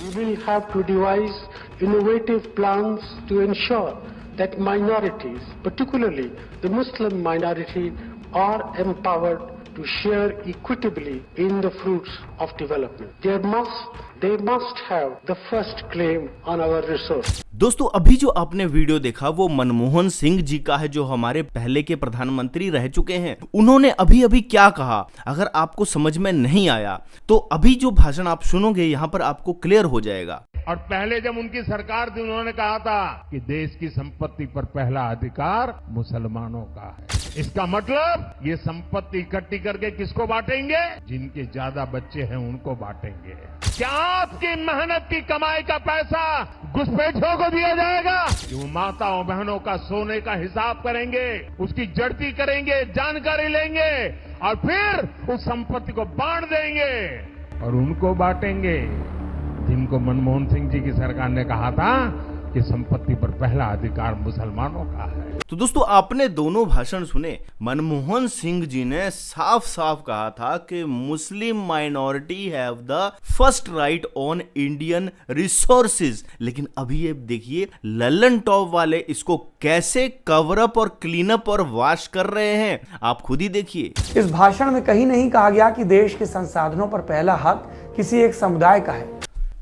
We will have to devise innovative plans to ensure that minorities, particularly the Muslim minority, are empowered to share equitably in the fruits of development. They must have the first claim on our resource. दोस्तों अभी जो आपने video देखा वो मनमोहन सिंह जी का है, जो हमारे पहले के प्रधानमंत्री रह चुके हैं। उन्होंने अभी क्या कहा, अगर आपको समझ में नहीं आया तो अभी जो भाषण आप सुनोगे यहाँ पर आपको क्लियर हो जाएगा। और पहले जब उनकी सरकार थी उन्होंने कहा था कि देश की संपत्ति पर पहला अधिकार मुसलमानों का है। इसका मतलब ये संपत्ति इकट्ठी करके किसको बांटेंगे? जिनके ज्यादा बच्चे हैं उनको बांटेंगे। क्या आपकी मेहनत की कमाई का पैसा घुसपैठियों को दिया जाएगा? कि वो माताओं बहनों का सोने का हिसाब करेंगे, उसकी जड़ती करेंगे, जानकारी लेंगे और फिर उस संपत्ति को बांट देंगे और उनको बांटेंगे जिनको मनमोहन सिंह जी की सरकार ने कहा था कि संपत्ति पर पहला अधिकार मुसलमानों का है। तो दोस्तों आपने दोनों भाषण सुने। मनमोहन सिंह जी ने साफ साफ कहा था कि मुस्लिम minority have the first right on Indian resources, लेकिन अभी ये देखिए लल्लन टॉप वाले इसको कैसे कवर अप और क्लीन अप और वॉश कर रहे हैं, आप खुद ही देखिए। इस भाषण में कहीं नहीं कहा गया कि देश के संसाधनों पर पहला हक किसी एक समुदाय का है।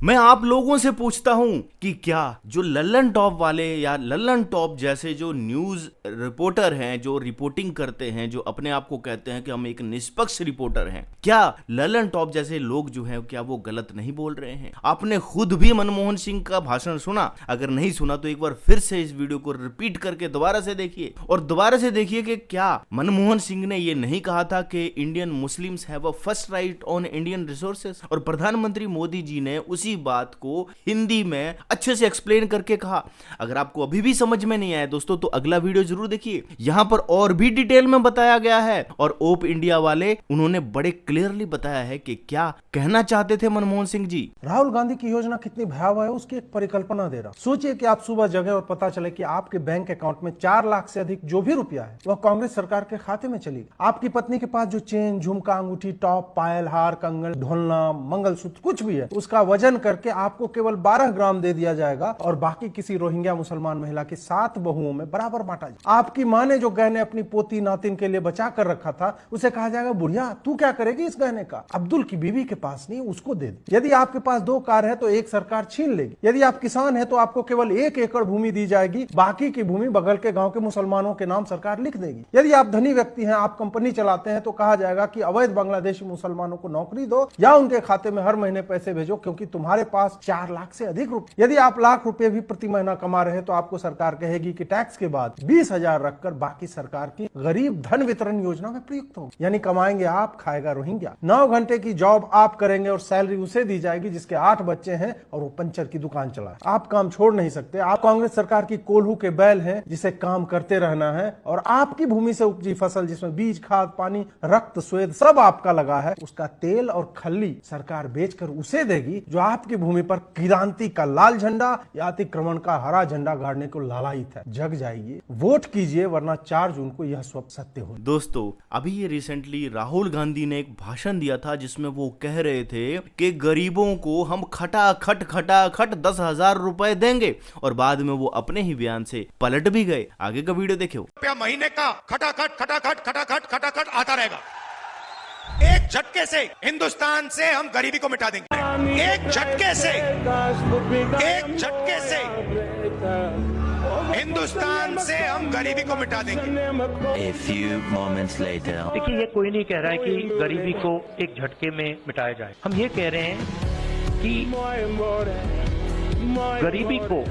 मैं आप लोगों से पूछता हूं कि क्या जो लल्लन टॉप वाले या लल्लन टॉप जैसे जो न्यूज रिपोर्टर हैं, जो रिपोर्टिंग करते हैं, जो अपने आप को कहते हैं कि हम एक निष्पक्ष रिपोर्टर हैं, क्या लल्लन टॉप जैसे लोग जो हैं क्या वो गलत नहीं बोल रहे हैं? आपने खुद भी मनमोहन सिंह का भाषण सुना? अगर नहीं सुना तो एक बार फिर से इस वीडियो को रिपीट करके दोबारा से देखिए और दोबारा से देखिए कि क्या मनमोहन सिंह ने ये नहीं कहा था कि Indian Muslims have a first right on Indian resources, और प्रधानमंत्री मोदी जी ने उसी बात को हिंदी में अच्छे से एक्सप्लेन करके कहा। अगर आपको अभी भी समझ में नहीं आया दोस्तों तो अगला वीडियो जरूर देखिए, यहां पर और भी डिटेल में बताया गया है। और ओप इंडिया वाले उन्होंने बड़े क्लियरली बताया है कि क्या कहना चाहते थे मनमोहन सिंह जी। राहुल गांधी की योजना कितनी भयावह है उसकी एक परिकल्पना दे रहा। सोचिए कि आप सुबह जगह और पता चले कि आपके बैंक अकाउंट में 4 लाख से अधिक जो भी रुपया है वह कांग्रेस सरकार के खाते में चली। आपकी पत्नी के पास जो चेन, झुमका, अंगूठी, टॉप, पायल, हार, कंगन, ढोलना, मंगलसूत्र कुछ भी है उसका वजन करके आपको केवल 12 ग्राम दे दिया जाएगा और बाकी किसी रोहिंग्या मुसलमान महिला की 7 बहुओं में बराबर बांटा जाएगा। आपकी मां ने जो गहने अपनी पोती नातिन के लिए बचा कर रखा था उसे कहा जाएगा बुढ़िया तू क्या करेगी इस गहने का? अब्दुल की बीवी के पास नहीं, उसको दे दे। यदि आपके पास 2 कार है तो एक सरकार छीन लेगी। यदि आप किसान है तो आपको केवल 1 एकड़ भूमि दी जाएगी, बाकी की भूमि बगल के गांव के मुसलमानों के नाम सरकार लिख देगी। यदि आप धनी व्यक्ति हैं, आप कंपनी चलाते हैं तो कहा जाएगा कि अवैध बांग्लादेशी मुसलमानों को नौकरी दो या उनके खाते में हर महीने पैसे भेजो क्योंकि तुम्हारे पास 4 लाख से अधिक रुपए। यदि आप लाख रुपए भी प्रति महीना कमा रहे हैं तो आपको सरकार कहेगी कि टैक्स के बाद 20,000 रखकर बाकी सरकार की गरीब धन वितरण योजना में प्रयुक्त होगी। यानी कमाएंगे आप, खाएगा रोहिंग्या। 9 घंटे की जॉब आप करेंगे और सैलरी उसे दी जाएगी जिसके 8 बच्चे हैं और वो पंचर की दुकान चलाए। आप काम छोड़ नहीं सकते। आप कांग्रेस सरकार की कोल्हू के बैल हैं जिसे काम करते रहना है और आपकी भूमि से उपजी फसल जिसमें बीज, खाद, पानी, रक्त, स्वेद सब आपका लगा है, उसका तेल और खल्ली सरकार बेचकर उसे देगी जो आपकी भूमि पर क्रांति का लाल झंडा या अतिक्रमण का हरा झंडा गाड़ने को लालायित है। जग जाइए, वोट कीजिए वरना 4 जून को यह स्वप्न सत्य हो। दोस्तों अभी ये रिसेंटली राहुल गांधी ने एक भाषण दिया था जिसमें वो कह रहे थे कि गरीबों को हम खटाखट 10,000 रुपए देंगे और बाद में वो अपने ही बयान से पलट भी गए। आगे का वीडियो देखो। महीने का खटाखट आता रहेगा। एक झटके से हिंदुस्तान से हम गरीबी को मिटा देंगे। एक झटके से हिंदुस्तान से हम गरीबी को मिटा देंगे। A few moments later. देखिए ये कोई नहीं कह रहा है कि गरीबी को एक झटके में मिटाया जाए। हम ये कह रहे हैं कि गरीबी को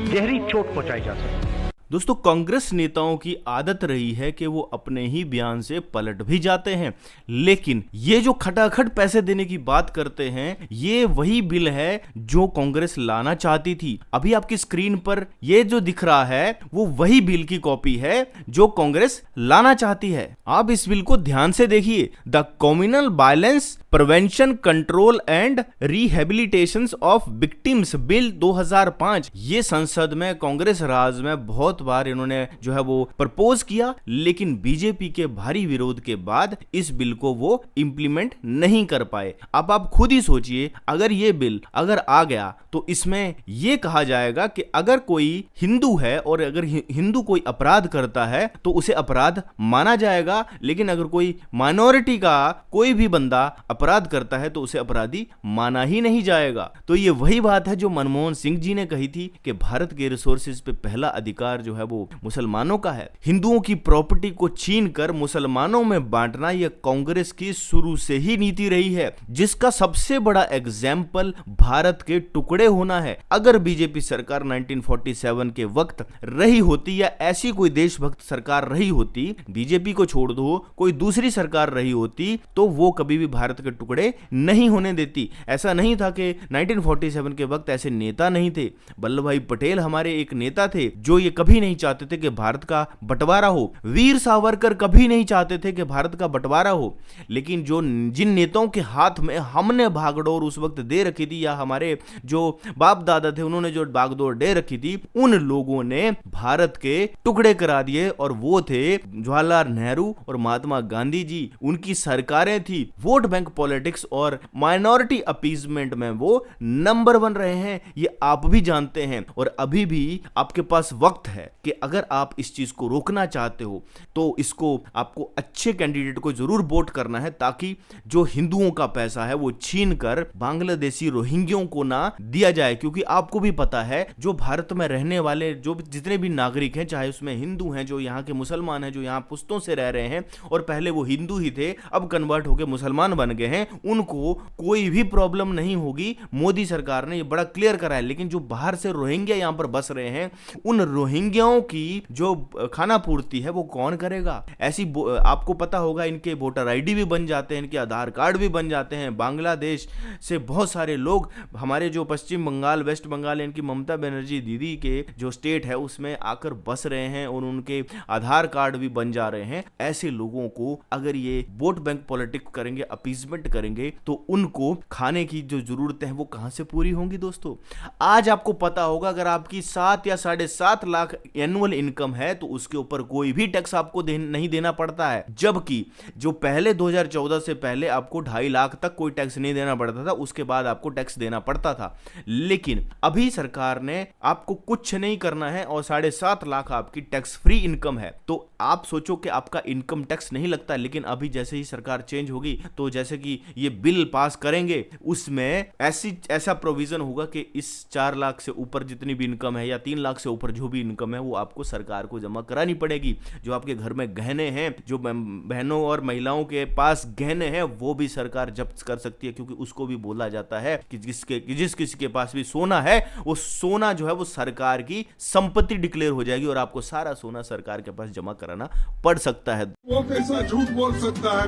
गहरी चोट पहुंचाई जा सकती है। दोस्तों कांग्रेस नेताओं की आदत रही है कि वो अपने ही बयान से पलट भी जाते हैं, लेकिन ये जो खटाखट पैसे देने की बात करते हैं ये वही बिल है जो कांग्रेस लाना चाहती थी। अभी आपकी स्क्रीन पर ये जो दिख रहा है वो वही बिल की कॉपी है जो कांग्रेस लाना चाहती है। आप इस बिल को ध्यान से देखिए। The communal violence prevention control and rehabilitation of victims bill 2005, ये संसद में कांग्रेस राज में बहुत बार इन्होंने जो है वो प्रपोज किया, लेकिन बीजेपी के भारी विरोध के बाद इस बिल को वो इंप्लीमेंट नहीं कर पाए। अब आप खुद ही सोचिए, अगर ये बिल अगर आ गया तो इसमें यह कहा जाएगा कि अगर कोई हिंदू है और अगर हिंदू कोई अपराध करता है तो उसे अपराध माना जाएगा, लेकिन अगर कोई माइनॉरिटी का कोई भी बंदा अपराध करता है तो उसे अपराधी माना ही नहीं जाएगा। तो ये वही बात है जो मनमोहन सिंह जी ने कही थी कि भारत के रिसोर्सेज पे पहला अधिकार जो है वो मुसलमानों का है। हिंदुओं की प्रॉपर्टी को छीनकर मुसलमानों में बांटना यह कांग्रेस की शुरू से ही नीति रही है, जिसका सबसे बड़ा एग्जाम्पल भारत के टुकड़े होना है। अगर बीजेपी सरकार 1947 के वक्त रही होती या ऐसी कोई देशभक्त सरकार रही होती, बीजेपी को छोड़ दो कोई दूसरी सरकार रही होती, तो वो कभी भी भारत के टुकड़े नहीं होने देती। ऐसा नहीं था कि 1947 के वक्त ऐसे नेता नहीं थे। वल्लभ भाई पटेल हमारे एक नेता थे जो ये कभी नहीं चाहते थे कि भारत का बंटवारा हो। वीर सावरकर कभी नहीं चाहते थे कि भारत का बंटवारा हो, लेकिन जिन नेताओं के हाथ में हमने भागडोर उस वक्त दे रखी थी, या हमारे जो बाप दादा थे उन्होंने जो भागदौड़ दे रखी थी, उन लोगों ने भारत के टुकड़े करा दिए, और वो थे जवाहरलाल नेहरू और महात्मा गांधी जी। उनकी सरकारें थी। वोट बैंक पॉलिटिक्स और माइनॉरिटी अपीजमेंट में वो नंबर 1 रहे हैं, ये आप भी जानते हैं। और अभी भी आपके पास वक्त है कि अगर आप इस चीज को रोकना चाहते हो तो इसको आपको अच्छे कैंडिडेट को जरूर वोट करना है, ताकि जो हिंदुओं का पैसा है वो छीन कर बांग्लादेशी रोहिंग्यों को ना दिया जाए। क्योंकि आपको भी पता है जो भारत में रहने वाले जो जितने भी नागरिक हैं, चाहे उसमें हिंदू हैं, जो यहाँ के मुसलमान हैं, जो यहाँ पुश्तों से रह रहे हैं और पहले वो हिंदू ही थे अब कन्वर्ट होकर मुसलमान बन गए हैं, उनको कोई भी प्रॉब्लम नहीं होगी। मोदी सरकार ने ये बड़ा क्लियर करा है। लेकिन जो बाहर से रोहिंग्या यहाँ पर बस रहे हैं, उन रोहिंग्याओं की जो खाना पूर्ति है वो कौन करेगा? ऐसी आपको पता होगा इनके वोटर आईडी भी बन जाते हैं, इनके आधार कार्ड भी बन जाते हैं। बांग्लादेश से बहुत सारे लोग हमारे जो पश्चिम बंगाल, वेस्ट बंगाल, इनकी ममता बनर्जी दीदी के जो स्टेट है उसमें आकर बस रहे हैं और उनके आधार कार्ड भी बन जा रहे हैं। ऐसे लोगों को अगर ये वोट बैंक पॉलिटिक्स करेंगे, अपीजमेंट करेंगे, तो उनको खाने की जो जरूरतें हैं वो कहां से पूरी होंगी? दोस्तों, आज आपको पता होगा अगर आपकी 7 या 7.5 लाख एनुअल इनकम है तो उसके ऊपर कोई भी टैक्स आपको नहीं देना पड़ता है, जबकि जो पहले 2014 से पहले आपको 2.5 लाख तक कोई टैक्स नहीं देना पड़ता था, उसके बाद आपको टैक्स देना पड़ता था। लेकिन अभी सरकार ने आपको कुछ नहीं करना है और 7.5 लाख आपकी टैक्स फ्री इनकम है। तो आप सोचो कि आपका इनकम टैक्स नहीं लगता, लेकिन अभी जैसे ही सरकार चेंज होगी तो जैसे कि ये बिल पास करेंगे उसमें ऐसा प्रोविजन होगा कि इस 4 लाख से ऊपर जितनी भी इनकम है या 3 लाख से ऊपर जो भी इनकम है वो आपको सरकार को जमा करानी पड़ेगी। जो आपके घर में गहने हैं, जो बहनों और महिलाओं के पास गहने हैं, वो भी सरकार जब्त कर सकती है, क्योंकि उसको भी बोला जाता है कि जिस किसी के पास भी सोना है वो सोना जो है वो सरकार की संपत्ति डिक्लेयर हो जाएगी और आपको सारा सोना सरकार के पास जमा कराना पड़ सकता है। वो कैसा झूठ बोल सकता है?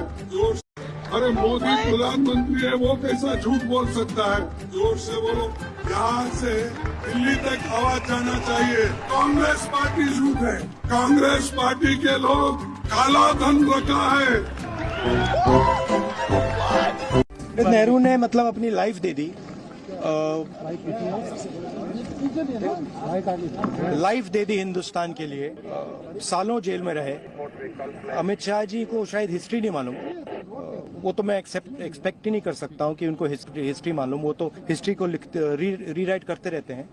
अरे मोदी प्रधानमंत्री है, वो कैसा झूठ बोल सकता है? जोर से बोलो। यहाँ से दिल्ली तक आवाज जाना चाहिए। कांग्रेस पार्टी झूठ है, कांग्रेस पार्टी के लोग काला धन रखा है। नेहरू ने मतलब अपनी लाइफ दे दी, लाइफ दे दी हिंदुस्तान के लिए। सालों जेल में रहे। अमित शाह जी को शायद हिस्ट्री नहीं मालूम, वो तो मैं एक्सपेक्ट ही नहीं कर सकता हूँ कि उनको हिस्ट्री मालूम। वो तो हिस्ट्री को रीराइट करते रहते हैं।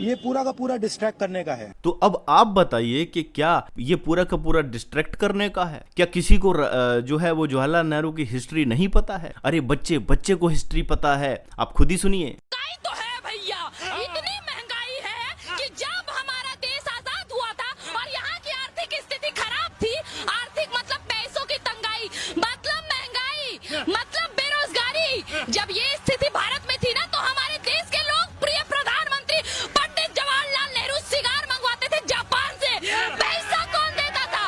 ये पूरा का पूरा डिस्ट्रैक्ट करने का है। तो अब आप बताइए कि क्या ये पूरा का पूरा डिस्ट्रैक्ट करने का है? क्या किसी को जो है वो जवाहरलाल नेहरू की हिस्ट्री नहीं पता है? अरे बच्चे को हिस्ट्री पता है। आप खुद ही सुनिए। तो है भैया, इतनी महंगाई है कि जब हमारा देश आजाद हुआ था और यहाँ की आर्थिक स्थिति खराब थी, आर्थिक मतलब पैसों की तंगाई, मतलब महंगाई, मतलब बेरोजगारी, जब ये स्थिति भारत में थी ना, तो हमारे देश के लोग प्रिय प्रधानमंत्री पंडित जवाहरलाल नेहरू सिगार मंगवाते थे जापान से। पैसा कौन देता था?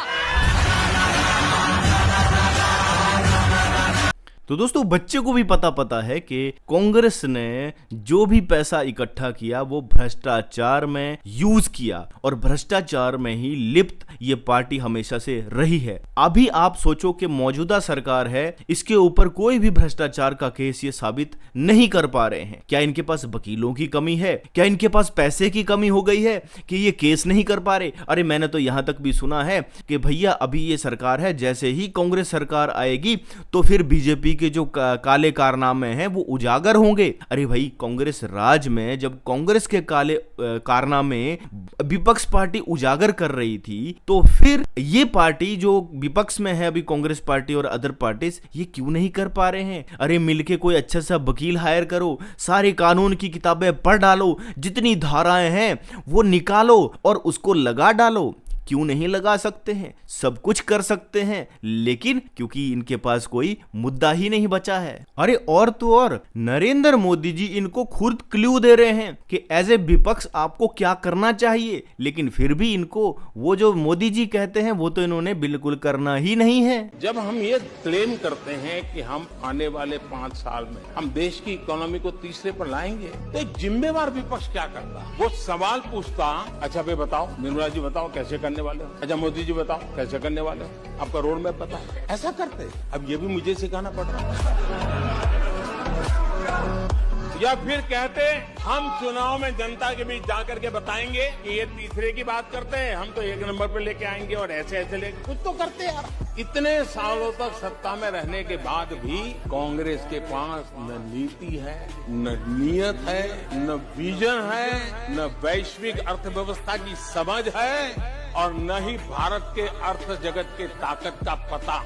तो दोस्तों बच्चे को भी पता है कि कांग्रेस ने जो भी पैसा इकट्ठा किया वो भ्रष्टाचार में यूज किया और भ्रष्टाचार में ही लिप्त ये पार्टी हमेशा से रही है। अभी आप सोचो कि मौजूदा सरकार है, इसके ऊपर कोई भी भ्रष्टाचार का केस ये साबित नहीं कर पा रहे हैं। क्या इनके पास वकीलों की कमी है? क्या इनके पास पैसे की कमी हो गई है कि ये केस नहीं कर पा रहे? अरे मैंने तो यहां तक भी सुना है कि भैया अभी ये सरकार है, जैसे ही कांग्रेस सरकार आएगी तो फिर बीजेपी के जो काले कारनामे हैं वो उजागर होंगे। अरे भाई, कांग्रेस राज में जब कांग्रेस के काले कारनामे विपक्ष पार्टी उजागर कर रही थी तो फिर ये पार्टी जो विपक्ष में है अभी, कांग्रेस पार्टी और अदर पार्टीज, ये क्यों नहीं कर पा रहे हैं? अरे मिलके कोई अच्छा सा वकील हायर करो, सारे कानून की किताबें पढ़ डालो, जितनी धाराएं हैं वो निकालो और उसको लगा डालो। क्यों नहीं लगा सकते हैं? सब कुछ कर सकते हैं, लेकिन क्योंकि इनके पास कोई मुद्दा ही नहीं बचा है। अरे और तो और नरेंद्र मोदी जी इनको खुद क्लू दे रहे हैं कि एज ए विपक्ष आपको क्या करना चाहिए, लेकिन फिर भी इनको वो जो मोदी जी कहते हैं वो तो इन्होंने बिल्कुल करना ही नहीं है। जब हम ये क्लेम करते हैं कि हम आने वाले 5 साल में हम देश की इकोनॉमी को तीसरे पर लाएंगे, तो एक जिम्मेवार विपक्ष क्या करता? वो सवाल पूछता, अच्छा भाई बताओ, निर्मला जी बताओ कैसे करने वाले हो? अच्छा मोदी जी बताओ कैसे करने वाले हो? आपका रोड मैप बताओ। ऐसा करते? अब ये भी मुझे सिखाना पड़ रहा है। या फिर कहते हम चुनाव में जनता के बीच जाकर के बताएंगे कि ये तीसरे की बात करते हैं, हम तो 1 नंबर पे लेके आएंगे और ऐसे लेके कुछ तो करते यार। इतने सालों तक सत्ता में रहने के बाद भी कांग्रेस के पास न नीति है, न नियत है, न विजन है, न वैश्विक अर्थव्यवस्था की समझ है और न ही भारत के अर्थ जगत के ताकत का पता।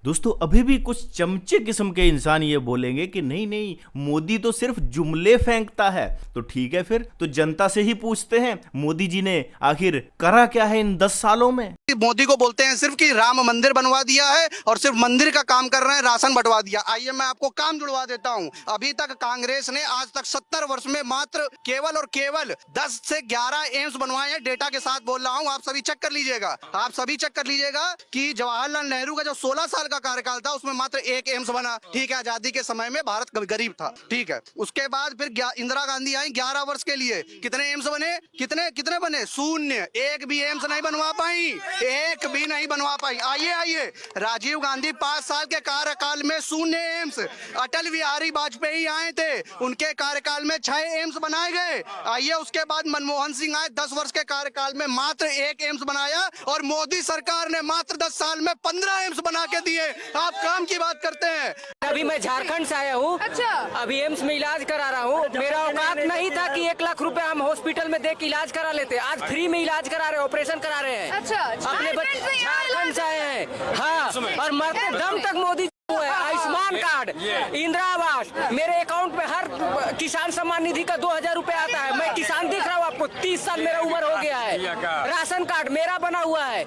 दोस्तों अभी भी कुछ चमचे किस्म के इंसान ये बोलेंगे कि नहीं मोदी तो सिर्फ जुमले फेंकता है। तो ठीक है, फिर तो जनता से ही पूछते हैं मोदी जी ने आखिर करा क्या है इन 10 सालों में? मोदी को बोलते हैं सिर्फ कि राम मंदिर बनवा दिया है और सिर्फ मंदिर का काम कर रहे हैं, राशन बंटवा दिया। आइए मैं आपको काम जुड़वा देता हूं। अभी तक कांग्रेस ने आज तक 70 वर्ष में मात्र केवल और केवल 10 से 11 एम्स बनवाए हैं। डेटा के साथ बोल रहा हूं, आप सभी चेक कर लीजिएगा। आप सभी चेक कर लीजिएगा कि जवाहरलाल नेहरू का जो 16 साल का कार्यकाल था उसमें मात्र 1 एम्स बना। ठीक है, आजादी के समय में भारत गरीब था, ठीक है। उसके बाद फिर इंदिरा गांधी आई, 11 वर्ष के लिए कितने एम्स बने? कितने बने? 0। एक भी एम्स नहीं बनवा पाई, एक भी नहीं बनवा पाई। आइए राजीव गांधी 5 साल के कार्यकाल में 0 एम्स। अटल बिहारी वाजपेयी आए थे, उनके कार्यकाल में 6 एम्स बनाए गए। आइए उसके बाद मनमोहन सिंह आए, 10 वर्ष के कार्यकाल में मात्र 1 एम्स बनाया और मोदी सरकार ने मात्र 10 साल में 15 एम्स बना के दिए। आप काम की बात करते हैं। अभी मैं झारखंड से आया हूँ। अच्छा। अभी एम्स में इलाज करा रहा हूँ। मेरा औकात नहीं था कि 1 लाख रुपए हम हॉस्पिटल में दे के इलाज करा लेते। आज फ्री में इलाज करा रहे, ऑपरेशन करा रहे हैं। अच्छा, अपने बच्चे झारखंड से आए हैं। हाँ, और मरते दम तक मोदी है। आयुष्मान कार्ड, इंदिरा आवास, मेरे अकाउंट में हर किसान सम्मान निधि का 2000 रुपए आता है। मैं किसान दिख रहा हूँ आपको, 30 साल मेरा उम्र हो गया है। राशन कार्ड मेरा बना हुआ है,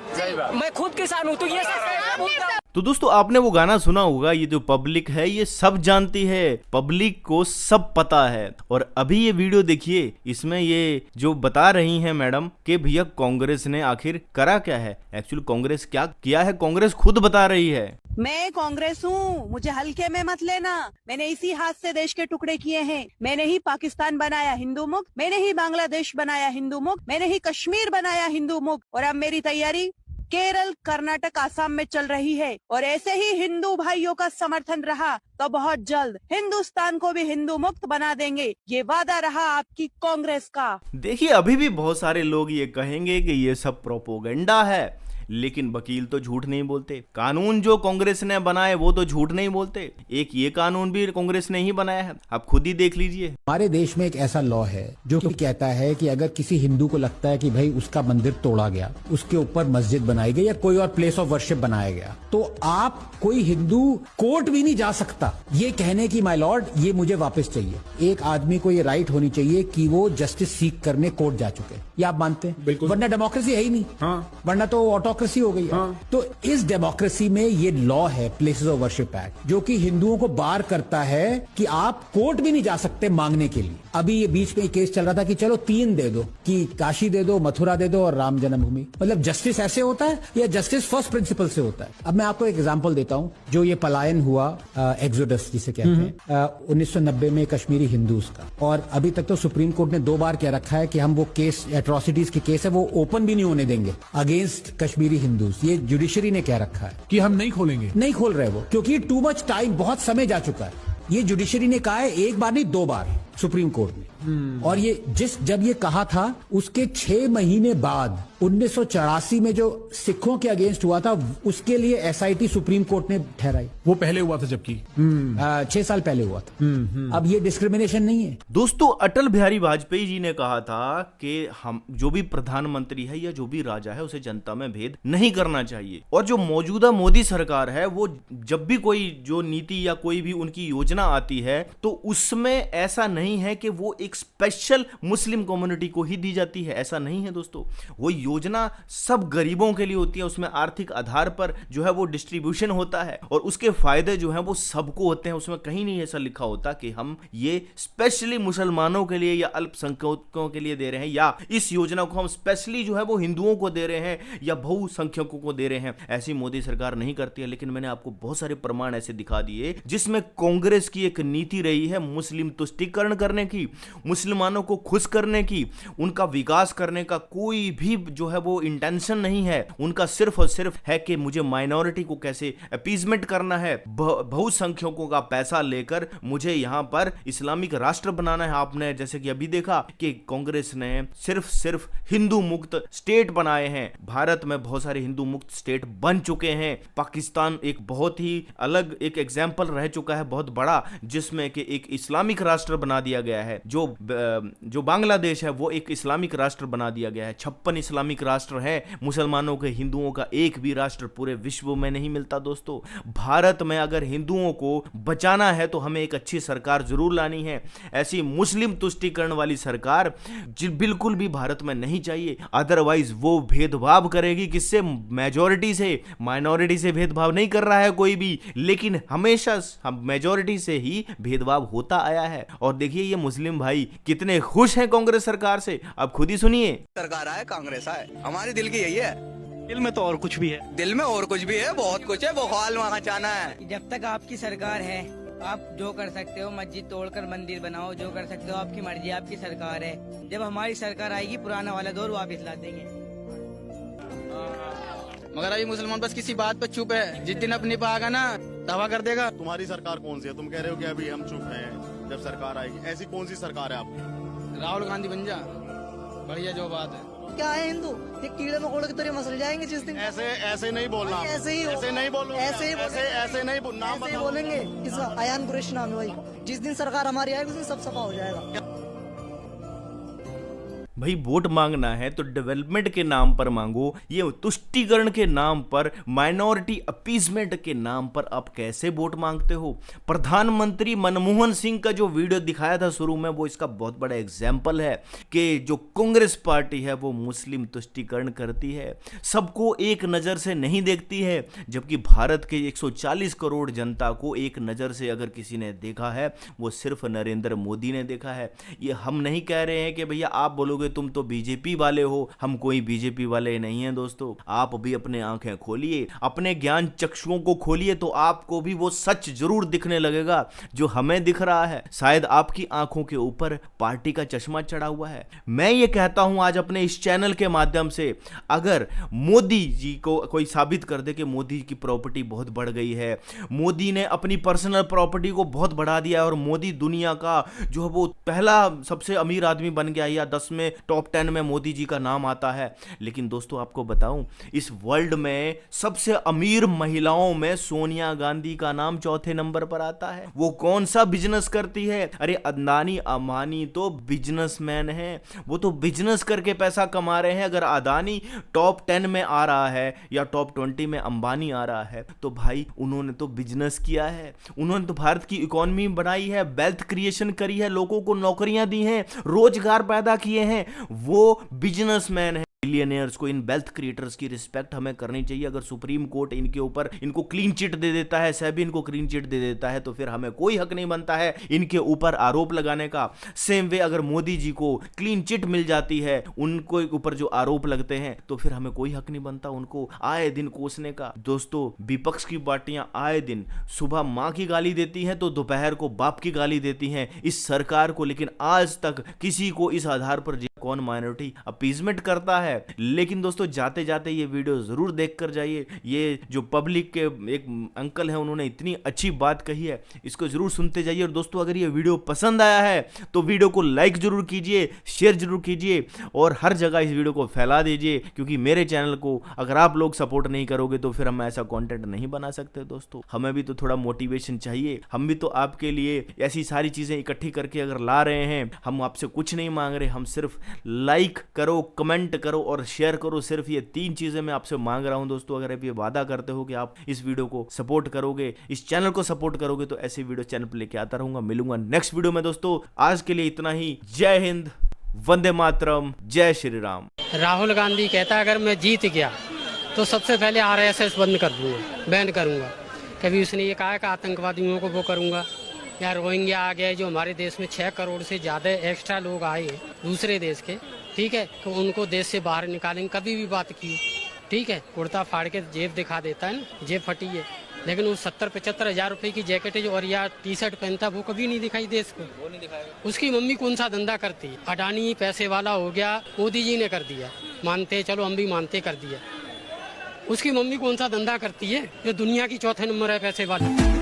मैं खुद किसान हूँ। तो ये सब तो दोस्तों आपने वो गाना सुना होगा, ये जो पब्लिक है ये सब जानती है, पब्लिक को सब पता है। और अभी ये वीडियो देखिए, इसमें ये जो बता रही हैं मैडम कि भैया कांग्रेस ने आखिर करा क्या है। एक्चुअली कांग्रेस क्या किया है, कांग्रेस खुद बता रही है। मैं कांग्रेस हूँ, मुझे हल्के में मत लेना। मैंने इसी हाथ से देश के टुकड़े किए हैं। मैंने ही पाकिस्तान बनाया हिंदू मुक्त, मैंने ही बांग्लादेश बनाया हिंदू मुक्त, मैंने ही कश्मीर बनाया हिंदू मुक्त। और अब मेरी तैयारी केरल, कर्नाटक, आसाम में चल रही है। और ऐसे ही हिंदू भाइयों का समर्थन रहा तो बहुत जल्द हिंदुस्तान को भी हिंदू मुक्त बना देंगे। ये वादा रहा आपकी कांग्रेस का। देखिए अभी भी बहुत सारे लोग ये कहेंगे कि ये सब प्रोपोगंडा है, लेकिन वकील तो झूठ नहीं बोलते। कानून जो कांग्रेस ने बनाए वो तो झूठ नहीं बोलते। एक ये कानून भी कांग्रेस ने ही बनाया है, आप खुद ही देख लीजिए। हमारे देश में एक ऐसा लॉ है जो कि कहता है कि अगर किसी हिंदू को लगता है कि भाई उसका मंदिर तोड़ा गया, उसके ऊपर मस्जिद बनाई गई या कोई और प्लेस ऑफ वर्शिप बनाया गया, तो आप कोई हिंदू कोर्ट भी नहीं जा सकता ये कहने की माय लॉर्ड ये मुझे वापस चाहिए। एक आदमी को ये राइट होनी चाहिए कि वो जस्टिस सीख करने कोर्ट जा चुके। ये आप मानते हैं? बिल्कुल, वरना डेमोक्रेसी है ही नहीं। हाँ। वरना तो ऑटोक्रेसी डेमोक्रेसी हो गई है। तो इस डेमोक्रेसी में ये लॉ है प्लेसेस ऑफ वर्शिप एक्ट, जो कि हिंदुओं को बार करता है कि आप कोर्ट भी नहीं जा सकते मांगने के लिए। अभी ये बीच में केस चल रहा था कि चलो 3 दे दो, कि काशी दे दो, मथुरा दे दो और राम जन्मभूमि। मतलब जस्टिस ऐसे होता है या जस्टिस फर्स्ट प्रिंसिपल से होता है? अब मैं आपको एक एग्जांपल देता हूं, जो ये पलायन हुआ एक्सोडस जिसे कहते हैं 1990 में कश्मीरी हिंदूज का, और अभी तक तो सुप्रीम कोर्ट ने 2 बार कह रखा है कि हम वो केस एट्रोसिटीज के केस है वो ओपन भी नहीं होने देंगे अगेंस्ट कश्मीरी हिंदूज। ये जुडिशरी ने कह रखा है कि हम नहीं खोलेंगे, नहीं खोल रहे वो, क्योंकि टू मच टाइम, बहुत समय जा चुका है। ये जुडिशरी ने कहा है, 1 बार नहीं 2 बार सुप्रीम कोर्ट ने। और ये जब ये कहा था उसके 6 महीने बाद 1984 में जो सिखों के अगेंस्ट हुआ था उसके लिए एसआईटी सुप्रीम कोर्ट ने ठहराई। वो पहले हुआ था, जबकि 6 साल पहले हुआ था। अब ये डिस्क्रिमिनेशन नहीं है। दोस्तों, अटल बिहारी वाजपेयी जी ने कहा था कि हम जो भी प्रधानमंत्री है या जो भी राजा है उसे जनता में भेद नहीं करना चाहिए। और जो मौजूदा मोदी सरकार है वो जब भी कोई जो नीति या कोई भी उनकी योजना आती है तो उसमें ऐसा नहीं है कि वो एक स्पेशल मुस्लिम कम्युनिटी को ही दी जाती है। ऐसा नहीं है दोस्तों, वो योजना सब गरीबों के लिए होती है। उसमें आर्थिक आधार पर जो है वो डिस्ट्रीब्यूशन होता है और उसके फायदे जो है वो सबको होते हैं। उसमें कहीं नहीं ऐसा लिखा होता कि हम ये स्पेशली मुसलमानों के लिए या अल्पसंख्यकों के लिए दे रहे हैं, या इस योजना को हम स्पेशली जो है वो हिंदुओं को दे रहे हैं या बहुसंख्यकों को दे रहे हैं। ऐसी मोदी सरकार नहीं करती है। लेकिन मैंने आपको बहुत सारे प्रमाण ऐसे दिखा दिए जिसमें कांग्रेस की एक नीति रही है मुस्लिम तुष्टीकरण करने की, मुसलमानों को खुश करने की। उनका विकास करने का कोई भी जो है वो इंटेंशन नहीं है। उनका सिर्फ और सिर्फ है कि मुझे माइनॉरिटी को कैसे अपीजमेंट करना है, बहुसंख्यकों का पैसा लेकर मुझे यहां पर इस्लामिक राष्ट्र बनाना है। आपने जैसे कि अभी देखा कि कांग्रेस ने सिर्फ हिंदू मुक्त स्टेट बनाए हैं। भारत में बहुत सारे हिंदू मुक्त स्टेट बन चुके हैं। पाकिस्तान एक बहुत ही अलग एक एग्जाम्पल रह चुका है, बहुत बड़ा, जिसमें कि एक इस्लामिक राष्ट्र बना दिया गया है। जो बांग्लादेश है वो एक इस्लामिक राष्ट्र बना दिया गया है। 56 इस्लामिक राष्ट्र है। मुसलमानों के, हिंदुओं का एक भी राष्ट्र पूरे विश्व में नहीं मिलता दोस्तों। भारत में अगर हिंदुओं को बचाना है तो हमें एक अच्छी सरकार जरूर लानी है। ऐसी मुस्लिम तुष्टीकरण वाली सरकार बिल्कुल भी भारत में नहीं चाहिए। अदरवाइज वो भेदभाव करेगी किससे? मेजॉरिटी से। माइनॉरिटी से भेदभाव नहीं कर रहा है कोई भी, लेकिन हमेशा मेजॉरिटी से ही भेदभाव होता आया है। और देखिए ये मुस्लिम भाई कितने खुश हैं कांग्रेस सरकार से, आप खुद ही सुनिए। सरकार आए, कांग्रेस आए, हमारे दिल की यही है। दिल में तो और कुछ भी है, दिल में और कुछ भी है, बहुत कुछ है, बहाल वहाँ जाना है। जब तक आपकी सरकार है आप जो कर सकते हो, मस्जिद तोड़कर मंदिर बनाओ, जो कर सकते हो आपकी मर्जी, आपकी सरकार है। जब हमारी सरकार आएगी पुराना वाला दौर वापस ला देंगे। मगर अभी मुसलमान बस किसी बात पे चुप है, जिस दिन अपनी पे आएगा ना दावा कर देगा। तुम्हारी सरकार कौन सी है? तुम कह रहे हो कि अभी हम चुप हैं, जब सरकार आएगी। ऐसी कौन सी सरकार है आपकी? राहुल गांधी बन जा, बढ़िया जो बात है। क्या है हिंदू? ये कीड़े मकोड़े की तरह मसल जाएंगे जिस दिन। ऐसे नहीं बोलना, ऐसे ही नहीं बोलो, ऐसे नहीं बोलेंगे। किस अयान कुरैशी नाम है भाई। जिस दिन सरकार हमारी आएगी उस दिन सब सफा हो जाएगा। भाई वोट मांगना है तो डेवलपमेंट के नाम पर मांगो, ये तुष्टीकरण के नाम पर, माइनॉरिटी अपीजमेंट के नाम पर आप कैसे वोट मांगते हो? प्रधानमंत्री मनमोहन सिंह का जो वीडियो दिखाया था शुरू में वो इसका बहुत बड़ा एग्जाम्पल है कि जो कांग्रेस पार्टी है वो मुस्लिम तुष्टीकरण करती है, सबको एक नज़र से नहीं देखती है। जबकि भारत के 140 करोड़ जनता को एक नज़र से अगर किसी ने देखा है वो सिर्फ नरेंद्र मोदी ने देखा है। ये हम नहीं कह रहे हैं कि भैया आप बोलोगे तुम तो बीजेपी वाले हो, हम कोई बीजेपी वाले नहीं हैं दोस्तों। आप भी अपने आंखें खोलिए, अपने ज्ञान चक्षुओं को खोलिए तो आपको भी वो सच जरूर दिखने लगेगा जो हमें दिख रहा है। शायद आपकी आंखों के ऊपर पार्टी का चश्मा चढ़ा हुआ है। मैं ये कहता हूं आज अपने इस चैनल के माध्यम से, अगर मोदी जी को कोई साबित कर दे कि मोदी की प्रॉपर्टी बहुत बढ़ गई है, मोदी ने अपनी पर्सनल प्रॉपर्टी को बहुत बढ़ा दिया और मोदी दुनिया का जो है वो पहला सबसे अमीर आदमी बन गया या 10 में टॉप 10 में मोदी जी का नाम आता है। लेकिन दोस्तों आपको बताऊं, इस वर्ल्ड में सबसे अमीर महिलाओं में सोनिया गांधी का नाम 4थे नंबर पर आता है। वो कौन सा बिजनेस करती है? अरे अदानी अंबानी तो बिजनेसमैन हैं, वो तो बिजनेस करके पैसा कमा रहे हैं। अगर अदानी टॉप 10 में आ रहा है या टॉप 20 में अंबानी आ रहा है तो भाई उन्होंने तो बिजनेस किया है, उन्होंने तो भारत की इकोनॉमी बनाई है, वेल्थ क्रिएशन करी है, लोगों को नौकरियां दी हैं, रोजगार पैदा किए हैं, वो बिजनेसमैन है। बिलियनियर्स को, इन वेल्थ क्रिएटर्स की रिस्पेक्ट हमें करनी चाहिए। अगर सुप्रीम कोर्ट इनके ऊपर इनको क्लीन चिट दे देता है, सेबी इनको क्लीन चिट दे देता है, तो फिर हमें कोई हक नहीं बनता है इनके ऊपर आरोप लगाने का। सेम वे अगर मोदी जी को क्लीन चिट मिल जाती है, उनको ऊपर जो आरोप लगते हैं, तो फिर हमें कोई हक नहीं बनता उनको आए दिन कोसने का। दोस्तों, विपक्ष की पार्टियां आए दिन सुबह मां की गाली देती हैं तो दोपहर को बाप की गाली देती हैं इस सरकार को, लेकिन आज तक किसी को इस आधार पर कौन माइनॉरिटी अपीजमेंट करता है। लेकिन दोस्तों, जाते जाते ये वीडियो जरूर देख कर जाइए। ये जो पब्लिक के एक अंकल हैं, उन्होंने इतनी अच्छी बात कही है, इसको जरूर सुनते जाइए। और दोस्तों, अगर ये वीडियो पसंद आया है तो वीडियो को लाइक जरूर कीजिए, शेयर जरूर कीजिए और हर जगह इस वीडियो को फैला दीजिए, क्योंकि मेरे चैनल को अगर आप लोग सपोर्ट नहीं करोगे तो फिर हम ऐसा कंटेंट नहीं बना सकते। दोस्तों, हमें भी तो थोड़ा मोटिवेशन चाहिए। हम भी तो आपके लिए ऐसी सारी चीजें इकट्ठी करके अगर ला रहे हैं, हम आपसे कुछ नहीं मांग रहे, हम सिर्फ लाइक करो, कमेंट करो और शेयर करो। सिर्फ ये 3 चीजें मैं आपसे मांग रहा हूं। दोस्तों, अगर आप ये वादा करते हो कि आप इस वीडियो को सपोर्ट करोगे, इस चैनल को सपोर्ट करोगे, तो ऐसी वीडियो चैनल पर लेके आता रहूंगा। मिलूंगा नेक्स्ट वीडियो में। दोस्तों, आज के लिए इतना ही। जय हिंद, वंदे मातरम, जय श्री राम। राहुल गांधी कहता है अगर मैं जीत गया तो सबसे पहले RSS बंद कर दूंगा, बैन करूंगा। कभी उसने ये कहा कि आतंकवादियों को वो करूंगा। या रोहिंग्या आ गए जो हमारे देश में 6 करोड़ से ज़्यादा एक्स्ट्रा लोग आए हैं दूसरे देश के, ठीक है, तो उनको देश से बाहर निकालेंगे। कभी भी बात की, ठीक है, कुर्ता फाड़ के जेब दिखा देता है ना, जेब फटी है, लेकिन वो 70-75 हज़ार रुपए की जैकेट है और या टी-शर्ट पहनता, वो कभी नहीं दिखाई देश को। वो नहीं दिखाएगा। उसकी मम्मी कौन सा धंधा करती है? अडानी पैसे वाला हो गया, मोदी जी ने कर दिया, मानते, चलो हम भी मानते, कर दिया। उसकी मम्मी कौन सा धंधा करती है जो दुनिया की 4थे नंबर है पैसे वाली?